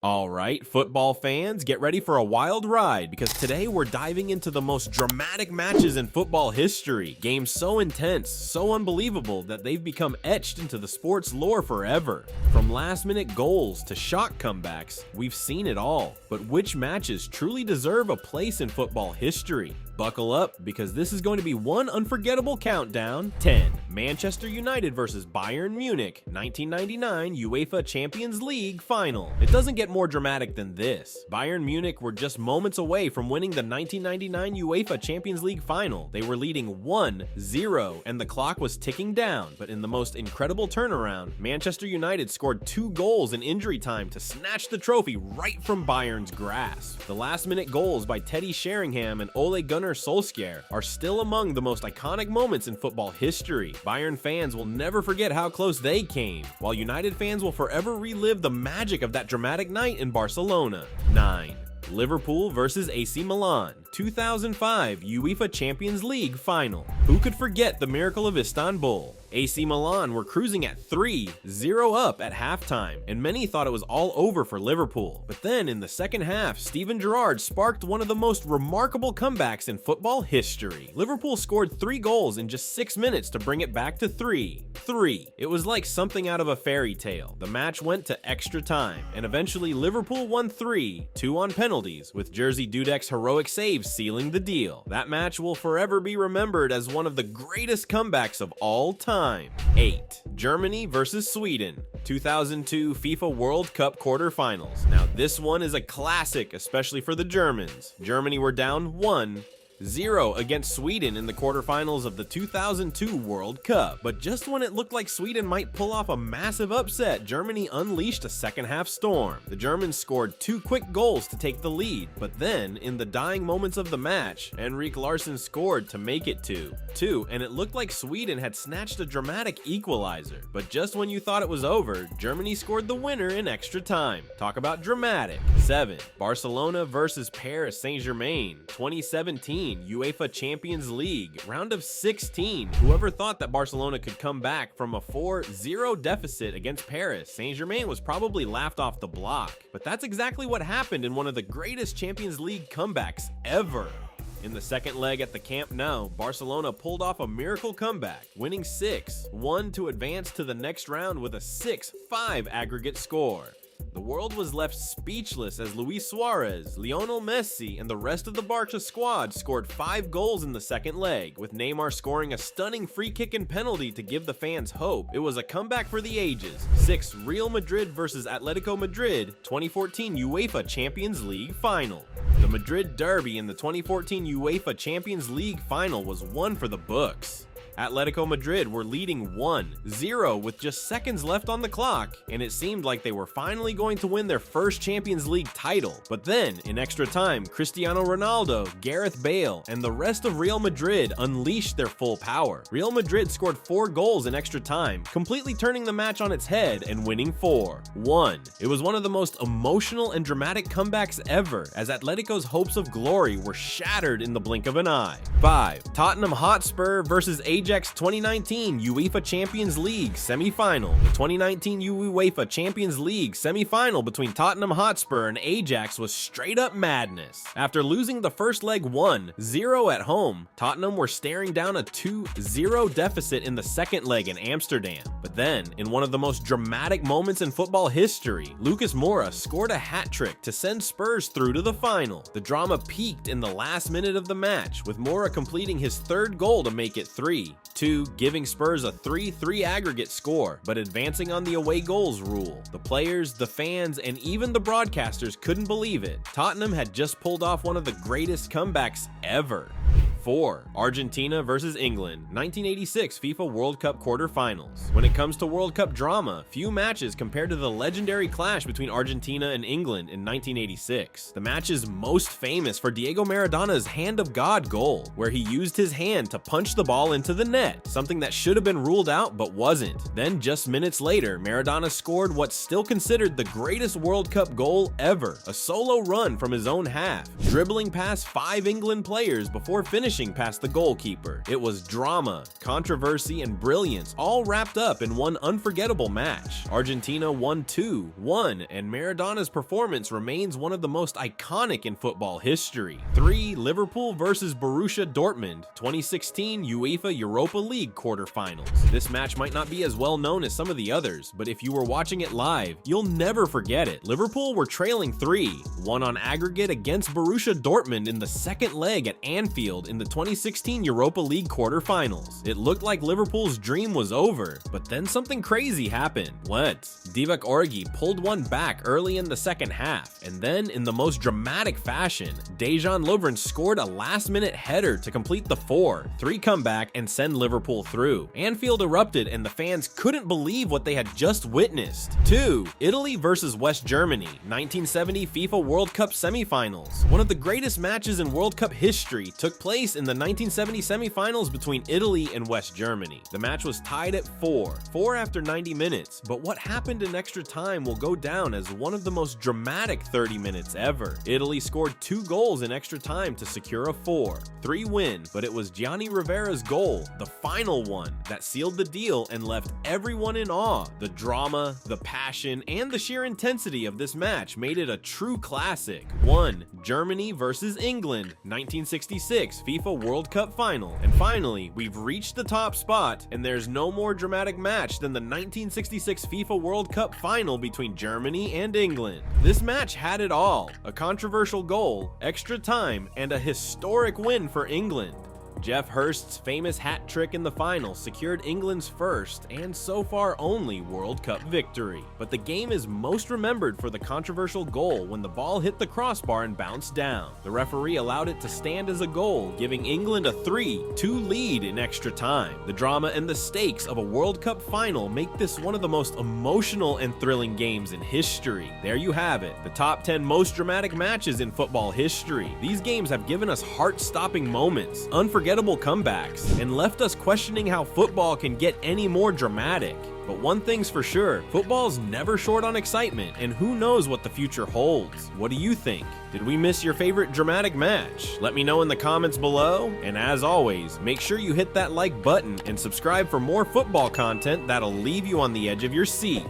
Alright, football fans, get ready for a wild ride because today we're diving into the most dramatic matches in football history. Games so intense, so unbelievable that they've become etched into the sport's lore forever. From last-minute goals to shock comebacks, we've seen it all. But which matches truly deserve a place in football history? Buckle up because this is going to be one unforgettable countdown. 10. Manchester United versus Bayern Munich, 1999 UEFA Champions League Final. It doesn't get more dramatic than this. Bayern Munich were just moments away from winning the 1999 UEFA Champions League Final. They were leading 1-0 and the clock was ticking down, but in the most incredible turnaround, Manchester United scored 2 goals in injury time to snatch the trophy right from Bayern's grasp. The last-minute goals by Teddy Sheringham and Ole Gunnar Solskjaer are still among the most iconic moments in football history. Bayern fans will never forget how close they came, while United fans will forever relive the magic of that dramatic night in Barcelona. 9. Liverpool versus AC Milan, 2005 UEFA Champions League Final. Who could forget the miracle of Istanbul? AC Milan were cruising at 3-0 up at halftime, and many thought it was all over for Liverpool. But then in the second half, Steven Gerrard sparked one of the most remarkable comebacks in football history. Liverpool scored 3 goals in just 6 minutes to bring it back to 3-3. It was like something out of a fairy tale. The match went to extra time, and eventually Liverpool won 3-2 on penalties, with Jerzy Dudek's heroic saves sealing the deal. That match will forever be remembered as one of the greatest comebacks of all time. 8. Germany versus Sweden, 2002 FIFA World Cup quarterfinals. Now this one is a classic, especially for the Germans. Germany were down 1-0 against Sweden in the quarterfinals of the 2002 World Cup. But just when it looked like Sweden might pull off a massive upset, Germany unleashed a second-half storm. The Germans scored 2 quick goals to take the lead, but then, in the dying moments of the match, Henrik Larsson scored to make it 2-2, and it looked like Sweden had snatched a dramatic equalizer. But just when you thought it was over, Germany scored the winner in extra time. Talk about dramatic. 7. Barcelona versus Paris Saint-Germain, 2017 UEFA Champions League, round of 16. Whoever thought that Barcelona could come back from a 4-0 deficit against Paris Saint-Germain was probably laughed off the block. But that's exactly what happened in one of the greatest Champions League comebacks ever. In the second leg at the Camp Nou, Barcelona pulled off a miracle comeback, winning 6-1 to advance to the next round with a 6-5 aggregate score. The world was left speechless as Luis Suarez, Lionel Messi, and the rest of the Barca squad scored 5 goals in the second leg, with Neymar scoring a stunning free kick and penalty to give the fans hope. It was a comeback for the ages. 6. Real Madrid versus Atletico Madrid, 2014 UEFA Champions League Final. The Madrid derby in the 2014 UEFA Champions League Final was one for the books. Atletico Madrid were leading 1-0 with just seconds left on the clock, and it seemed like they were finally going to win their first Champions League title. But then, in extra time, Cristiano Ronaldo, Gareth Bale, and the rest of Real Madrid unleashed their full power. Real Madrid scored 4 goals in extra time, completely turning the match on its head and winning 4-1. It was one of the most emotional and dramatic comebacks ever, as Atletico's hopes of glory were shattered in the blink of an eye. 5. Tottenham Hotspur versus Ajax 2019 UEFA Champions League semi-final. The 2019 UEFA Champions League semi-final between Tottenham Hotspur and Ajax was straight up madness. After losing the first leg 1-0 at home, Tottenham were staring down a 2-0 deficit in the second leg in Amsterdam. But then, in one of the most dramatic moments in football history, Lucas Moura scored a hat-trick to send Spurs through to the final. The drama peaked in the last minute of the match, with Moura completing his 3rd goal to make it 3-2, giving Spurs a 3-3 aggregate score, but advancing on the away goals rule. The players, the fans, and even the broadcasters couldn't believe it. Tottenham had just pulled off one of the greatest comebacks ever. 4. Argentina versus England, 1986 FIFA World Cup quarterfinals. When it comes to World Cup drama, few matches compared to the legendary clash between Argentina and England in 1986. The match is most famous for Diego Maradona's Hand of God goal, where he used his hand to punch the ball into the net, something that should have been ruled out but wasn't. Then just minutes later, Maradona scored what's still considered the greatest World Cup goal ever, a solo run from his own half, dribbling past 5 England players before finishing finishing past the goalkeeper. It was drama, controversy, and brilliance all wrapped up in one unforgettable match. Argentina won 2-1, and Maradona's performance remains one of the most iconic in football history. 3. Liverpool versus Borussia Dortmund, 2016 UEFA Europa League quarterfinals. This match might not be as well known as some of the others, but if you were watching it live, you'll never forget it. Liverpool were trailing 3-1 on aggregate against Borussia Dortmund in the second leg at Anfield in the 2016 Europa League quarterfinals. It looked like Liverpool's dream was over, but then something crazy happened. What? Divock Origi pulled one back early in the second half, and then in the most dramatic fashion, Dejan Lovren scored a last-minute header to complete the 4-3 comeback and send Liverpool through. Anfield erupted and the fans couldn't believe what they had just witnessed. 2. Italy versus West Germany, 1970 FIFA World Cup semifinals. One of the greatest matches in World Cup history took place in the 1970 semifinals between Italy and West Germany. The match was tied at 4 after 90 minutes, but what happened in extra time will go down as one of the most dramatic 30 minutes ever. Italy scored 2 goals in extra time to secure a 4-3 win, but it was Gianni Rivera's goal, the final one, that sealed the deal and left everyone in awe. The drama, the passion, and the sheer intensity of this match made it a true classic. 1. Germany versus England, 1966 FIFA World Cup final. And finally, we've reached the top spot, and there's no more dramatic match than the 1966 FIFA World Cup final between Germany and England. This match had it all: a controversial goal, extra time, and a historic win for England. Jeff Hurst's famous hat trick in the final secured England's first, and so far only, World Cup victory. But the game is most remembered for the controversial goal when the ball hit the crossbar and bounced down. The referee allowed it to stand as a goal, giving England a 3-2 lead in extra time. The drama and the stakes of a World Cup final make this one of the most emotional and thrilling games in history. There you have it, the top 10 most dramatic matches in football history. These games have given us heart-stopping moments, unforgettable comebacks, and left us questioning how football can get any more dramatic. But one thing's for sure, football's never short on excitement, and who knows what the future holds. What do you think? Did we miss your favorite dramatic match? Let me know in the comments below, and as always, make sure you hit that like button and subscribe for more football content that'll leave you on the edge of your seat.